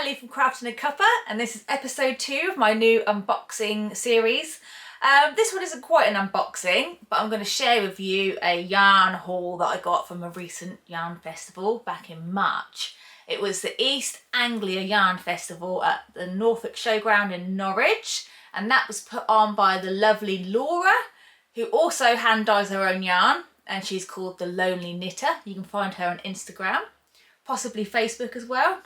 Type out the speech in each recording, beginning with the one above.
Ellie from Crafting a Cuppa, and this is episode 2 of my new unboxing series. This one isn't quite an unboxing, but I'm going to share with you a yarn haul that I got from a recent yarn festival back in March. It was the East Anglia Yarn Festival at the Norfolk Showground in Norwich, and that was put on by the lovely Laura, who also hand dyes her own yarn, and she's called The Lonely Knitter. You can find her on Instagram, possibly Facebook as well,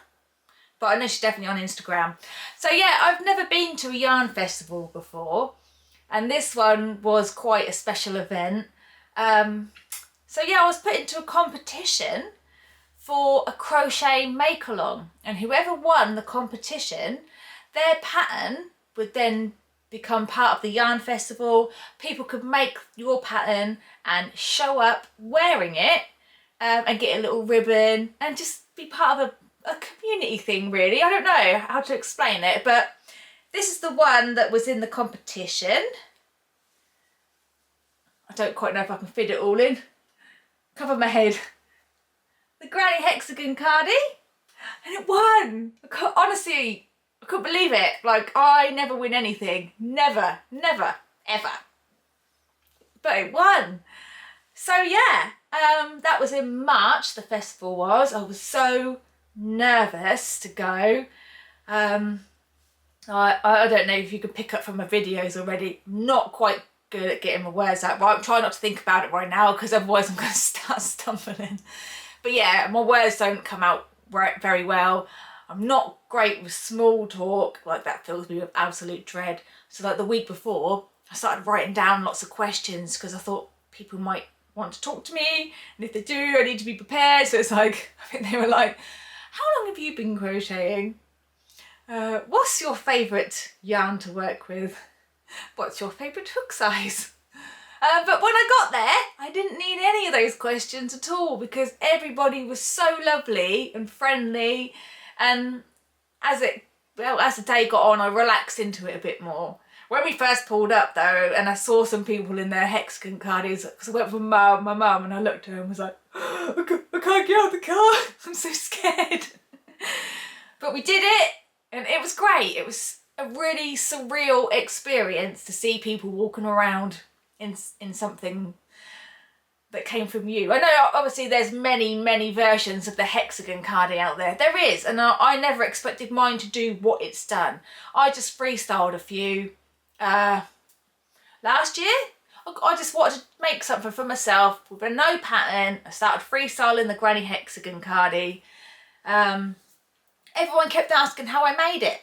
but I know she's definitely on Instagram. So yeah, I've never been to a yarn festival before, and this one was quite a special event. So yeah, I was put into a competition for a crochet make-along, and whoever won the competition, their pattern would then become part of the yarn festival. People could make your pattern and show up wearing it, and get a little ribbon and just be part of a community thing, really. I don't know how to explain it, but this is the one that was in the competition. I don't quite know if I can fit it all in. Cover my head. The Granny Hexagon cardie, and it won. Honestly, I couldn't believe it. Like, I never win anything. Never, never, ever. But it won. So yeah, that was in March, the festival was. I was so nervous to go. I don't know if you can pick up from my videos already. I'm not quite good at getting my words out right. I'm trying not to think about it right now, because otherwise I'm going to start stumbling. But yeah, my words don't come out very well. I'm not great with small talk. Like, that fills me with absolute dread. So like the week before, I started writing down lots of questions because I thought people might want to talk to me, and if they do, I need to be prepared. So it's like, I think they were like, how long have you been crocheting? What's your favourite yarn to work with? What's your favourite hook size? But when I got there, I didn't need any of those questions at all, because everybody was so lovely and friendly. And as the day got on, I relaxed into it a bit more. When we first pulled up though, and I saw some people in their Hexagon cardies, because I went for my mum, and I looked at her and was like, I can't get out of the car, I'm so scared. But we did it, and it was great. It was a really surreal experience to see people walking around in something that came from you. I know obviously there's many versions of the Hexagon cardie out there. There is, and I never expected mine to do what it's done. I just freestyled a few last year. I just wanted to make something for myself with a no pattern. I started freestyling the Granny Hexagon cardie. Everyone kept asking how I made it,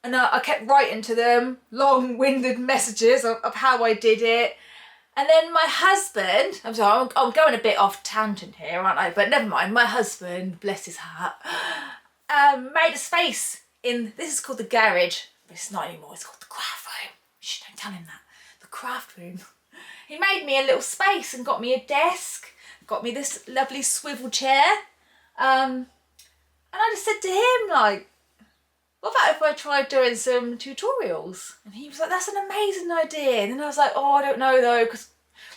and I kept writing to them long-winded messages of how I did it. And then my husband, I'm sorry, I'm going a bit off tangent here, aren't I? But never mind, my husband, bless his heart, made a space in, this is called the garage, but it's not anymore, it's called the craft room. Shh, don't tell him that. The craft room. He made me a little space and got me a desk, got me this lovely swivel chair. And I just said to him, like, what about if I tried doing some tutorials? And he was like, that's an amazing idea. And then I was like, oh, I don't know though, because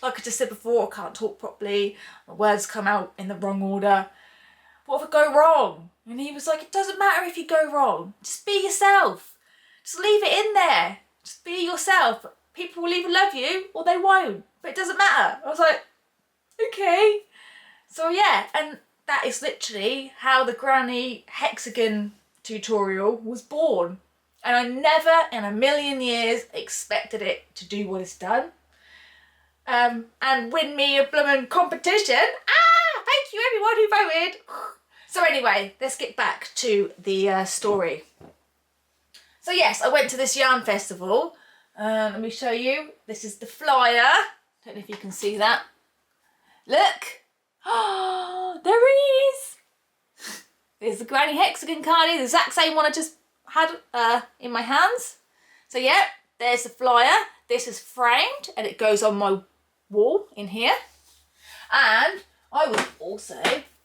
like I just said before, I can't talk properly. My words come out in the wrong order. What if I go wrong? And he was like, it doesn't matter if you go wrong. Just be yourself. Just leave it in there. Just be yourself. People will either love you or they won't. But it doesn't matter. I was like, okay. So yeah, and that is literally how the Granny Hexagon tutorial was born, and I never in a million years expected it to do what it's done, and win me a blooming competition. Thank you everyone who voted. So anyway, let's get back to the story. So yes, I went to this yarn festival. Let me show you. This is the flyer. Don't know if you can see that. Look. Oh, there he is. There's the Granny Hexagon cardie, the exact same one I just had in my hands. So yeah, there's the flyer. This is framed and it goes on my wall in here. And I was also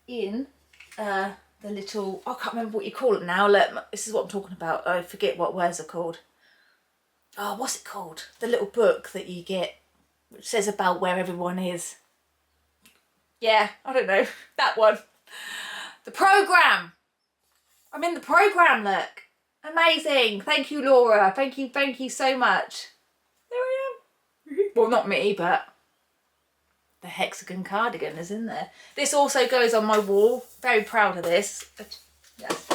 in the little, I can't remember what you call it now. Look, this is what I'm talking about. I forget what words are called. Oh, what's it called? The little book that you get, which says about where everyone is. Yeah, I don't know, that one. The programme. I'm in the programme, look. Amazing. Thank you, Laura. Thank you so much. There I am. Well, not me, but the Hexagon cardigan is in there. This also goes on my wall. Very proud of this. Yes.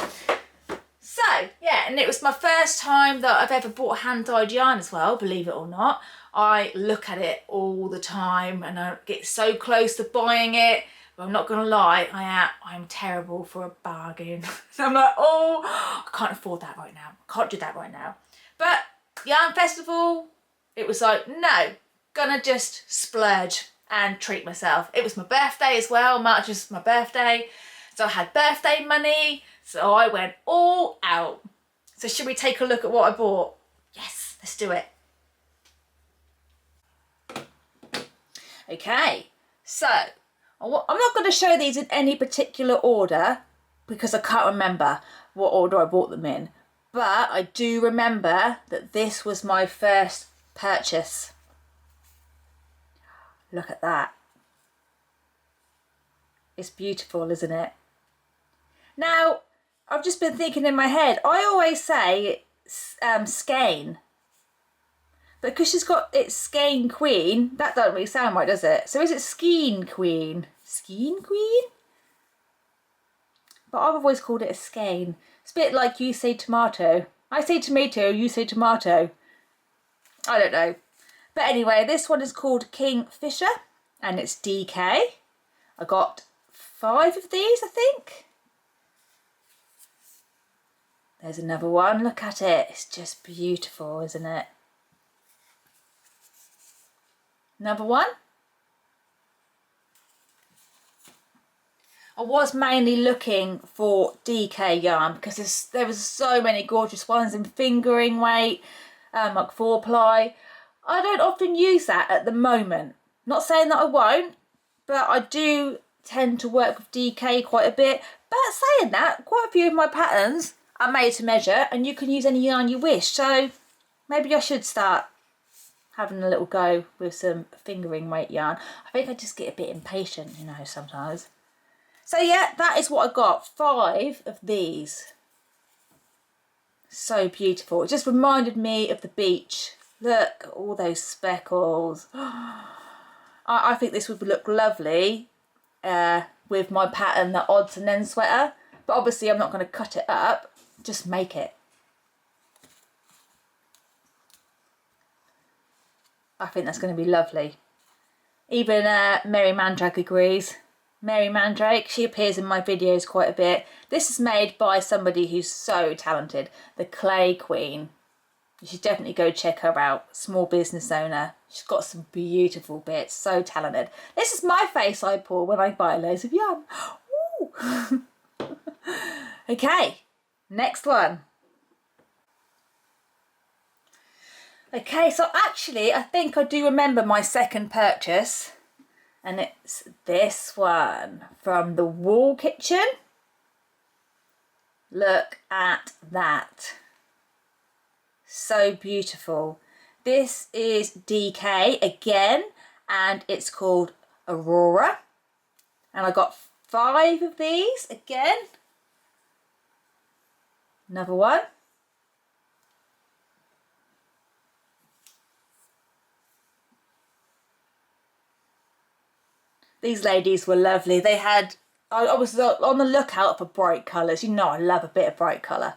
So, yeah, and it was my first time that I've ever bought hand-dyed yarn as well, believe it or not. I look at it all the time and I get so close to buying it. But I'm not going to lie, I'm terrible for a bargain. I'm like, oh, I can't afford that right now. I can't do that right now. But Yarn Festival, it was like, no, gonna just splurge and treat myself. It was my birthday as well. March is my birthday. So I had birthday money. So I went all out. So should we take a look at what I bought? Yes, let's do it. Okay, so I'm not going to show these in any particular order because I can't remember what order I bought them in. But I do remember that this was my first purchase. Look at that. It's beautiful, isn't it? Now, I've just been thinking in my head, I always say Skein. But because she's got it's Skein Queen, that doesn't really sound right, does it? So is it Skein Queen? Skein Queen? But I've always called it a skein. It's a bit like you say tomato. I say tomato, you say tomato. I don't know. But anyway, this one is called Kingfisher and it's DK. I got 5 of these, I think. There's another one. Look at it. It's just beautiful, isn't it? Another one. I was mainly looking for DK yarn because there was so many gorgeous ones in fingering weight, like 4-ply. I don't often use that at the moment. Not saying that I won't, but I do tend to work with DK quite a bit. But saying that, quite a few of my patterns are made to measure and you can use any yarn you wish. So maybe I should start having a little go with some fingering weight yarn. I think I just get a bit impatient, you know, sometimes. So yeah, that is what I got. 5 of these. So beautiful. It just reminded me of the beach. Look at all those speckles. I think this would look lovely with my pattern, the odds and ends sweater. But obviously I'm not going to cut it up, just make it. I think that's going to be lovely. Even Mary Mandrake agrees. Mary Mandrake, she appears in my videos quite a bit. This is made by somebody who's so talented, the Clay Queen. You should definitely go check her out. Small business owner. She's got some beautiful bits, so talented. This is my face I pull when I buy loads of yarn. Ooh. Okay, next one. Okay, so actually I think I do remember my second purchase. And it's this one from the Wall Kitchen. Look at that. So beautiful. This is DK again, and it's called Aurora. And I got 5 of these again. Another one. These ladies were lovely. They had, I was on the lookout for bright colours. You know I love a bit of bright colour.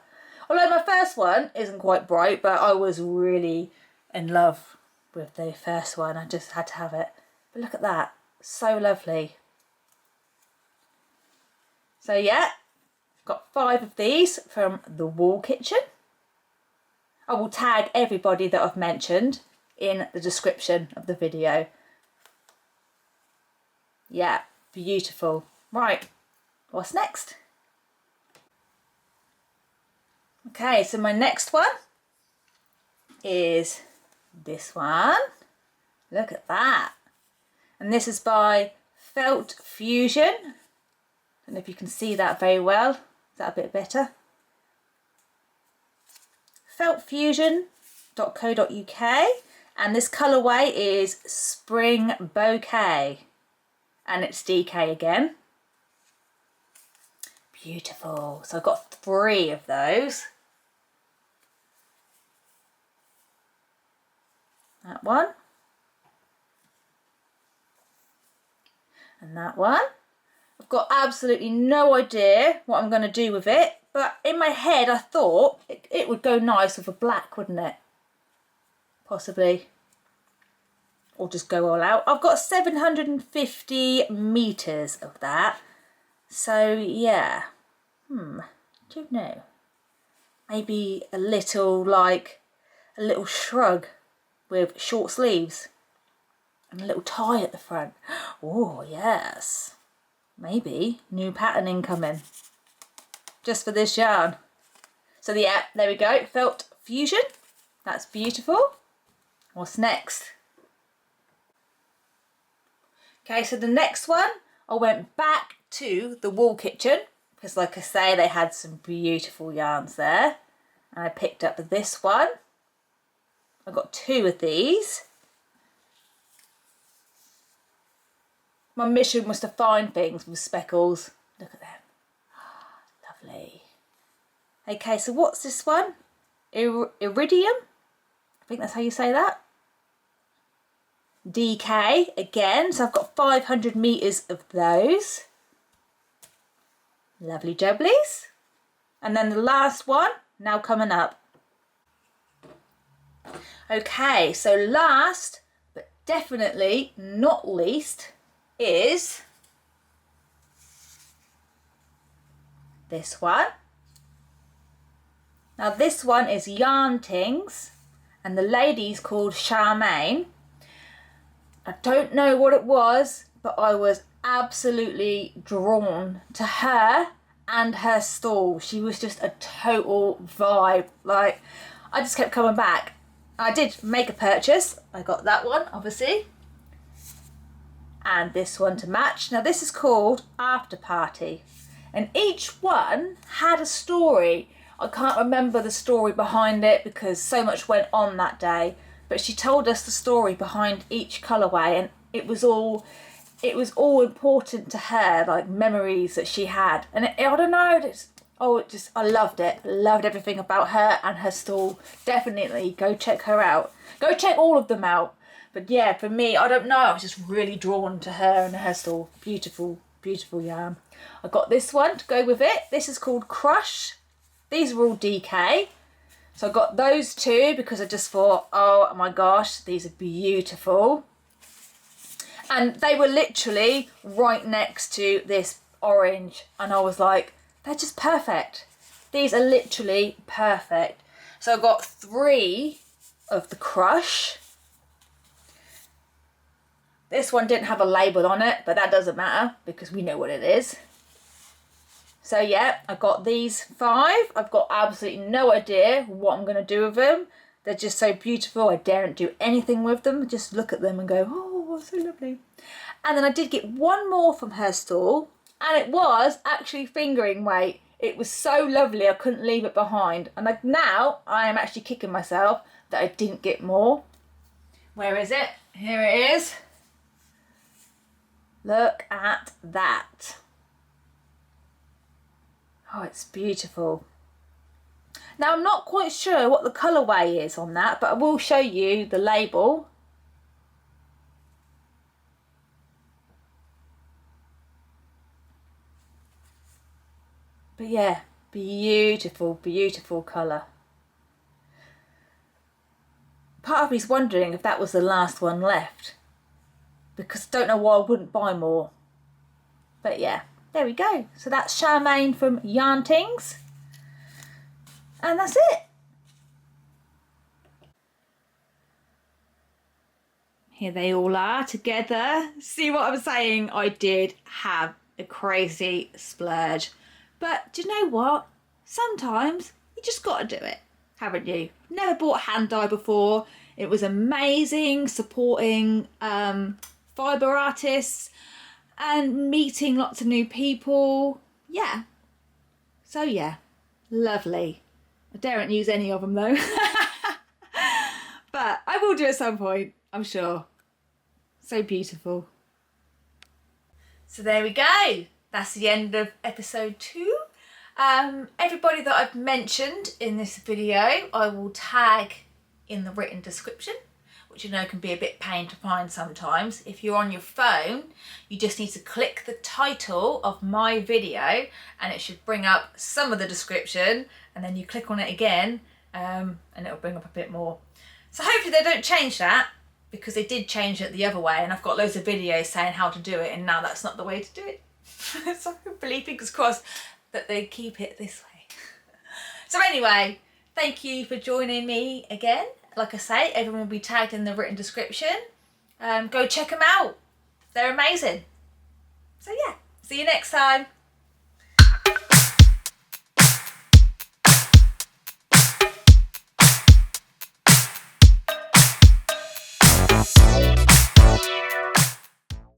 Although my first one isn't quite bright, but I was really in love with the first one. I just had to have it. But look at that. So lovely. So yeah, got 5 of these from the Wall Kitchen. I will tag everybody that I've mentioned in the description of the video. Yeah, beautiful. Right, what's next? Okay, so my next one is this one. Look at that. And this is by Felt Fusion. I don't know if you can see that very well. Is that a bit better? feltfusion.co.uk, and this colourway is Spring Bouquet. And it's DK again. Beautiful. So I've got 3 of those. That one. And that one. I've got absolutely no idea what I'm going to do with it, but in my head I thought it would go nice with a black, wouldn't it? Possibly. Or just go all out. I've got 750 metres of that. So yeah. Don't know. Maybe a little, like, a little shrug with short sleeves. And a little tie at the front. Oh, yes. Maybe new patterning coming. Just for this yarn. So yeah, there we go. Felt fusion. That's beautiful. What's next? Okay, so the next one, I went back to the Wool Kitchen. Because like I say, they had some beautiful yarns there. And I picked up this one. I got 2 of these. My mission was to find things with speckles. Look at them. Lovely. Okay, so what's this one? Iridium? I think that's how you say that. DK again. So I've got 500 metres of those. Lovely jubblies. And then the last one, now coming up. Okay, so last, but definitely not least, is this one. Now this one is YarnTings and the lady's called Charmaine. I don't know what it was, but I was absolutely drawn to her and her stall. She was just a total vibe. Like, I just kept coming back. I did make a purchase. I got that one, obviously. And this one to match. Now this is called After Party. And each one had a story. I can't remember the story behind it because so much went on that day. But she told us the story behind each colourway, and it was all important to her, like memories that she had. And I don't know, I loved it. Loved everything about her and her stall. Definitely go check her out. Go check all of them out. But yeah, for me, I don't know, I was just really drawn to her and her stall. Beautiful, beautiful yarn. I got this one to go with it. This is called Crush. These are all DK. So I got those 2 because I just thought, oh my gosh, these are beautiful. And they were literally right next to this orange. And I was like, they're just perfect. These are literally perfect. So I got 3 of the Crush. This one didn't have a label on it, but that doesn't matter because we know what it is. So yeah, I got these 5. I've got absolutely no idea what I'm going to do with them. They're just so beautiful. I daren't do anything with them. Just look at them and go, oh, so lovely. And then I did get one more from her stall, and it was actually fingering weight. It was so lovely, I couldn't leave it behind. And now I am actually kicking myself that I didn't get more. Where is it? Here it is. Look at that. Oh, it's beautiful. Now, I'm not quite sure what the colourway is on that, but I will show you the label. But yeah, beautiful, beautiful colour. Part of me's wondering if that was the last one left, because I don't know why I wouldn't buy more. But yeah, there we go. So that's Charmaine from YarnTings. And that's it. Here they all are together. See what I'm saying? I did have a crazy splurge. But do you know what? Sometimes you just got to do it, haven't you? Never bought hand dye before. It was amazing supporting Fibre Artists and meeting lots of new people. Yeah. So yeah, lovely. I daren't use any of them though. But I will do at some point, I'm sure. So beautiful. So there we go. That's the end of episode 2. Everybody that I've mentioned in this video, I will tag in the written description, which you know can be a bit pain to find sometimes. If you're on your phone, you just need to click the title of my video and it should bring up some of the description, and then you click on it again and it'll bring up a bit more. So hopefully they don't change that, because they did change it the other way, and I've got loads of videos saying how to do it, and now that's not the way to do it. So hopefully, fingers crossed, that they keep it this way. So anyway, thank you for joining me again. Like I say, everyone will be tagged in the written description. Go check them out. They're amazing. So yeah, see you next time.